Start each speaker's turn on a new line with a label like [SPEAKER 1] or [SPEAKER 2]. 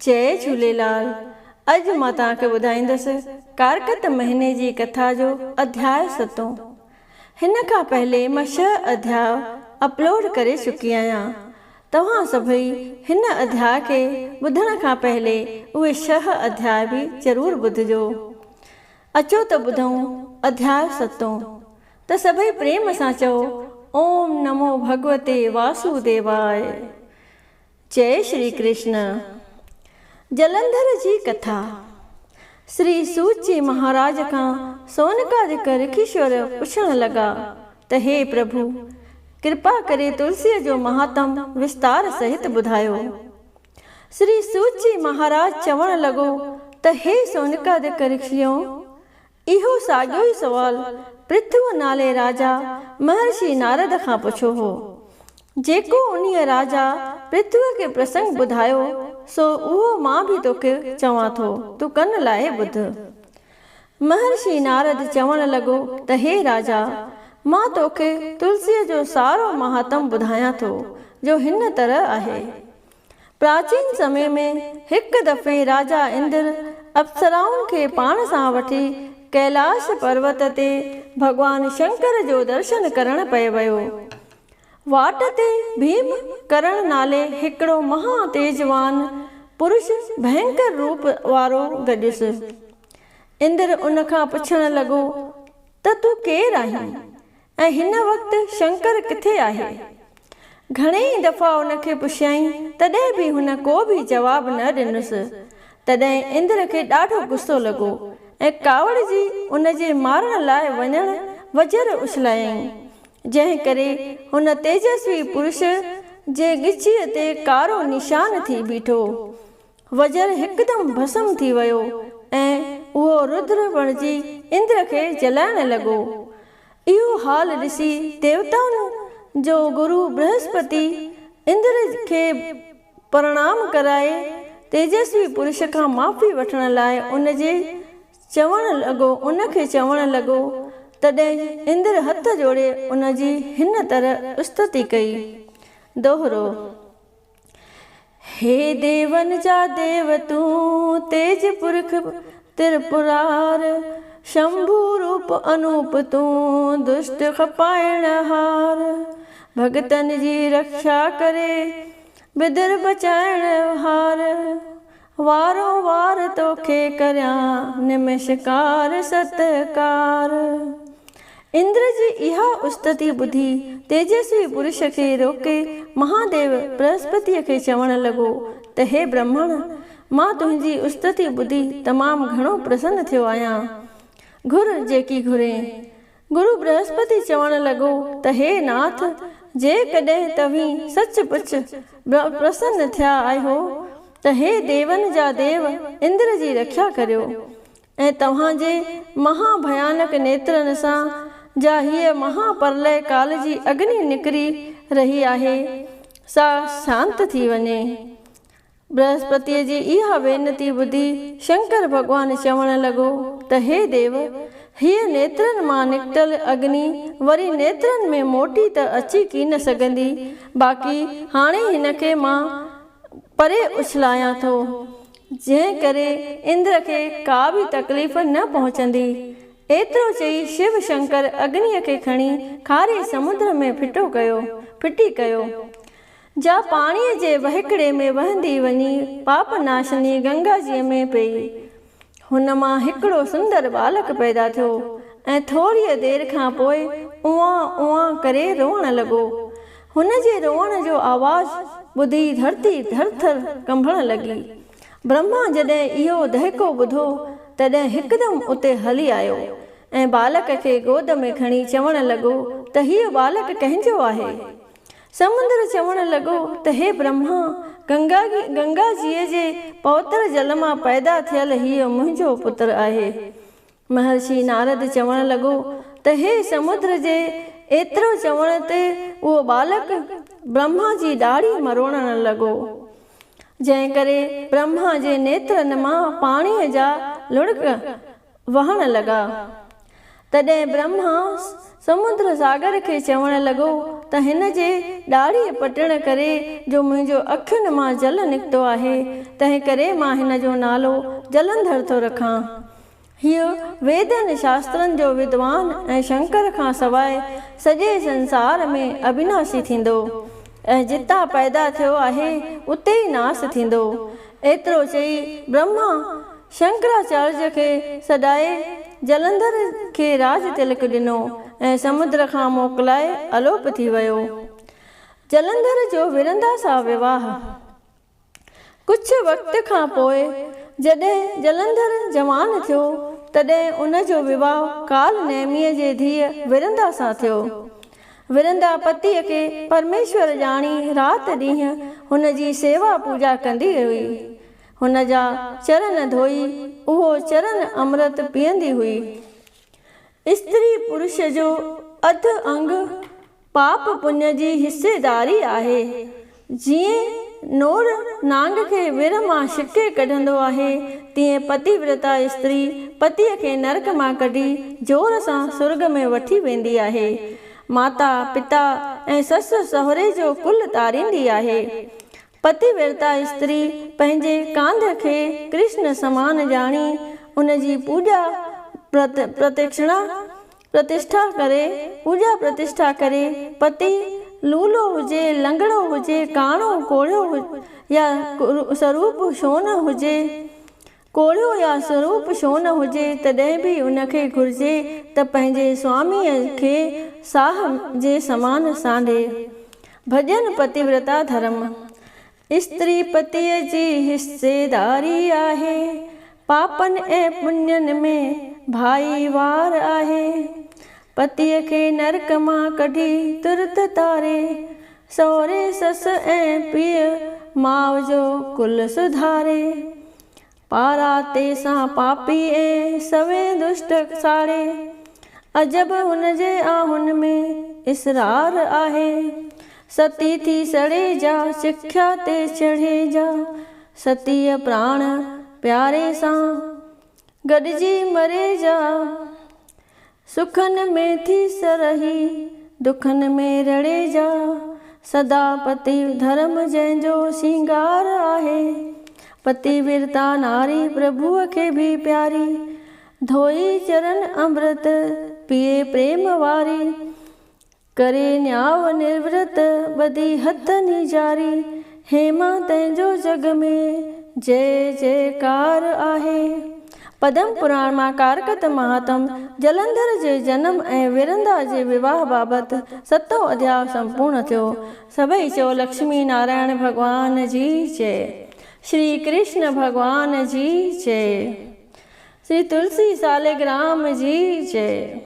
[SPEAKER 1] जय झूलेलाल। अज मां तव्हांखे ॿुधाईंदसि कारकत महीने जी कथा जो अध्याय 7। हिन खां पहले मां 6 अध्याय अपलोड करे चुकी आहियां। तव्हां सभई हिन अध्याय खे ॿुधण खां पहले उहे 6 अध्याय बि ज़रूर ॿुधजो। अचो त ॿुधूं अध्याय 7। त सभई प्रेम सां चओ ओम नमो भगवते वासुदेवाय। जय श्री कृष्ण। जलंधर जी कथा। श्री सूत जी महाराज खां सोनकादिक ऋषिश्वर पुछण लगा त हे प्रभु, कृपा करे तुलसीअ जो महात्म विस्तार सहित ॿुधायो। श्री सूत जी महाराज चवण लॻो त हे सोनकादिक ऋषियों, इहो साॻियो ई सवाल पृथु नाले राजा महर्षि नारद खां पुछो हो। जेको उन्हीअ राजा पृथ्वी के प्रसंग ॿुधायो सो उहो मां भी तोखे चवां थो, तू कन लाए ॿुध। महर्षि नारद चवण लॻो त हे राजा, मां तोखे तुलसीअ जो सारो महात्म ॿुधायां थो, जो हिन तरह आहे। प्राचीन समय में हिकु दफ़े राजा इंद्र अप्सराउनि खे पाण सां वठी कैलाश पर्वत ते भगवान शंकर जो दर्शन करण पए वियो। वाट ते भीम करण नाले हिकिड़ो महा तेजवान पुरुष भयंकर रूप वारो गॾुसि। इंद्र उन खां पुछण लॻो त तूं केरु आहीं ऐं हिन वक़्तु शंकर किथे आहे। घणेई दफ़ा उनखे पुछियईं, तॾहिं बि हुन को बि जवाब न ॾिनुसि। तॾहिं इंद्र खे ॾाढो गुस्सो लॻो ऐं कावड़ जी उन जे मारण लाइ वञण वजर उछलायईं। जंहिं करे हुन तेजस्वी पुरुष जे गिचीअ ते कारो निशान थी बीठो। वजर हिकदमि भस्म थी वियो ऐं उहो रुद्र बणिजी इंद्र खे जलाइण लॻो। इहो हाल ॾिसी देवताउनि जो गुरु बृहस्पति इंद्र खे प्रणाम कराए तेजस्वी पुरुष खां माफ़ी वठण लाइ उनखे चवण लॻो। तॾहिं इंद्र हथ जोड़े उनजी हिन तरह स्तुति कई। दोहरो। हे देवन जा देव तूं तेज पुरख त्रिपुरार, शंभु रूप अनूप तूं दुष्ट खपाइण हार। भगतन जी रक्षा करे बिदर बचाइण हार, वारो वार तोखे करियां नमस्कार सत्कार। इंद्र जी इहा स्तुति ॿुधी तेजस्वी पुरुष खे रोके महादेव बृहस्पतिअ खे चवण लॻो त हे ब्राह्मण, मां तुंहिंजी स्तुति ॿुधी तमामु घणो प्रसन्न थियो आहियां। घुर जेकी घुरे। गुरु बृहस्पति चवण लॻो त हे नाथ, जेकॾहिं तव्हीं सचपुच प्रसन्न थिया आहियो त हे देवन जा देव इंद्र जी रक्षा करियो ऐं तव्हांजे महाभयानक नेत्रनि सां जा हीअ महाप्रलय काल जी अग्नि निकिरी रही आहे सा शांत थी वञे। बृहस्पतिअ जी इहा वेनती ॿुधी शंकर भॻवान चवण लॻो त हे देव, हीअ नेत्रनि मां निकितल अग्नि वरी नेत्रनि में मोटी त अची की न सघंदी, बाक़ी हाणे हिन खे मां परे उछलायां थो, जंहिं करे इंद्र खे का बि तकलीफ़ न पहुचंदी। एतिरो चई शिव शंकर अग्निअ खे खणी खारे समुद्र में फिटी कयो। जा पाणीअ जे वहिकड़े में वहंदी वञी पाप नाशनी गंगा जीअ में पई। हुन मां हिकिड़ो सुंदर बालक पैदा थियो ऐं थोरीअ देरि खां पोइ उआं उआं करे रोअण लॻो। हुन जे रोअण जो आवाज़ ॿुधी धरती थर-थर कंबण लॻी। ब्रह्मा जॾहिं इहो दहिको ॿुधो तॾहिं हिकदमि उते हली आयो ऐं बालक खे गोद में खणी चवण लॻो त हीअ बालक कंहिंजो आहे। समुंद्र चवण लॻो त हे ब्रह्मा, गंगा जीअ जे पवित्र जल मां पैदा थियल हीअ मुंहिंजो पुत्र आहे। महर्षि नारद चवण लॻो त हे समुद्र जे एतिरो चवण ते उहो बालक ब्रह्मा जी ॾाढ़ी मरोड़ण लॻो, जंहिं करे ब्रह्मा जे नेत्रनि मां पाणीअ जा लुड़क वहण लॻा। तॾहिं ब्रह्मा समुद्र सागर खे चवण लॻो त हिन जे ॾाढ़ीअ पटण करे जो मुंहिंजो अखियुनि मां जल निकितो आहे, तंहिं करे मां हिन जो नालो जलंधर थो रखां। हीअ वेदनि शास्त्रनि जो विद्वान ऐं शंकर खां सवाइ सॼे संसार में अविनाशी थींदो ऐं जितां पैदा थियो आहे उते ई नास थींदो। एतिरो चई ब्रह्मा शंकराचार्य खे सॾाए जलंधर खे राज तिलक ॾिनो ऐं समुद्र खां मोकिलाए अलोप थी वियो। जलंधर जो विरंदा सां विवाह। कुझु वक़्त खां पोइ जॾहिं जलंधर जवान थियो तॾहिं उन जो विवाह काल नेमीअ जे धीअ विरंदा सां थियो। विरंदा पतीअ खे परमेश्वर ॼाणी राति ॾींहुं हुन जी सेवा पूॼा कंदी हुई। हुन जा चरण धोई उहो चरण अमृत पीअंदी हुई। स्त्री पुरुष जो अधु अंग पाप पुण्य जी हिस्सेदारी आहे। जीअं नोर नांग खे विर मां छिके कढंदो आहे, तीअं पतिव्रता स्त्री पतीअ खे नरक मां कढी जोर सां स्वर्ग में वठी वेंदी आहे। माता पिता ऐं ससु सहुरे जो कुल तारींदी आहे। पतिव्रता स्त्री पंहिंजे कांध खे कृष्ण समान ॼाणी उन जी पूॼा प्रतिष्ठा करे पति लूलो हुजे, लंगड़ो हुजे, काणो कोढ़ियो या स्वरूप छो न हुजे, कोढ़ियो या स्वरूप छो न हुजे, तॾहिं बि उनखे घुर्जे त पंहिंजे स्वामीअ खे साह जे समान सांढे। भॼन पतिव्रता धर्म। स्त्री पतीअ जी हिस्सेदारी आहे, पापनि ऐं पुण्यनि में भाईवार आहे। पतीअ खे नरक मां कढी तुरत तारे, सहुरे ससु ऐं पीउ माउ जो कुल सुधारे। पारा ते सां पापी ऐं सवे दुष्ट साड़े, अजब हुन जे आहुनि में इसरार आहे। सती थी सड़े जा सिख्या ते चढ़े जा, सतीअ प्राण प्यारे सां गॾिजी मरे जा। सुखनि में थी सरही दुखनि में रड़े जा, सदा पति धर्म जंहिंजो सिंगार आहे। पतिव्रता नारी प्रभुअ खे बि प्यारी, धोई चरण अमृत पिए प्रेम वारी। करे न्याव निर्वृत ॿधी हथ निजारी, हेमा तंहिंजो जग में जय जयकार आहे। पद्म पुराण मां कारकत महात्म जलंधर जे जनम ऐं विरंदा जे विवाह बाबति 7 अध्याय संपूर्ण थियो। सभई चओ लक्ष्मी नारायण भगवान जी जय। श्री कृष्ण भगवान जी जय। श्री तुलसी सालिग्राम जी जय।